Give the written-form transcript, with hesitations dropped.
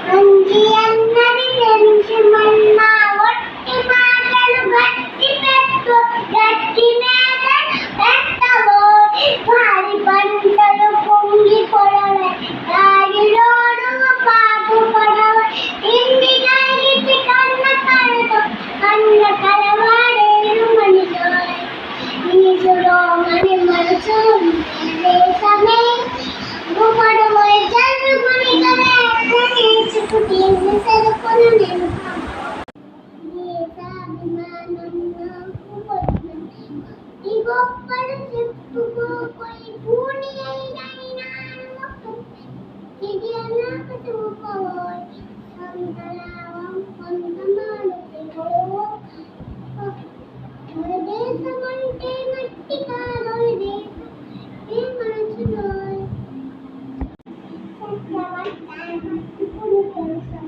మంచి అన్నది తెలుసుమన్నా ఒట్టి మాటలు గట్టి పెట్టు గట్టి మేతలు పెట్టవో వారి పంటలు పొంగి పొడవే గాలిలోడు పాటు పొడవే ఇంటి కలిగి కన్న కలతో కన్న కలవాడేరు మనిషో నీసులో మని మనసు దేశమే గుమ్మడమోయ్ జరుగుని కదే నేర్చుకుంటే సరుకును నేను దేశాభిమానం నాకు వద్దు ఈ గొప్పలు చెప్పుకోపోయి భూమి అయినా ఇది అన్నాక చూపోయి సంతలావం కొంతమానుకో మన దేశం అంటే మట్టి కాదు ఇది ఈ మనసులో చక్రవర్తి ఇప్పుడు తెలుసు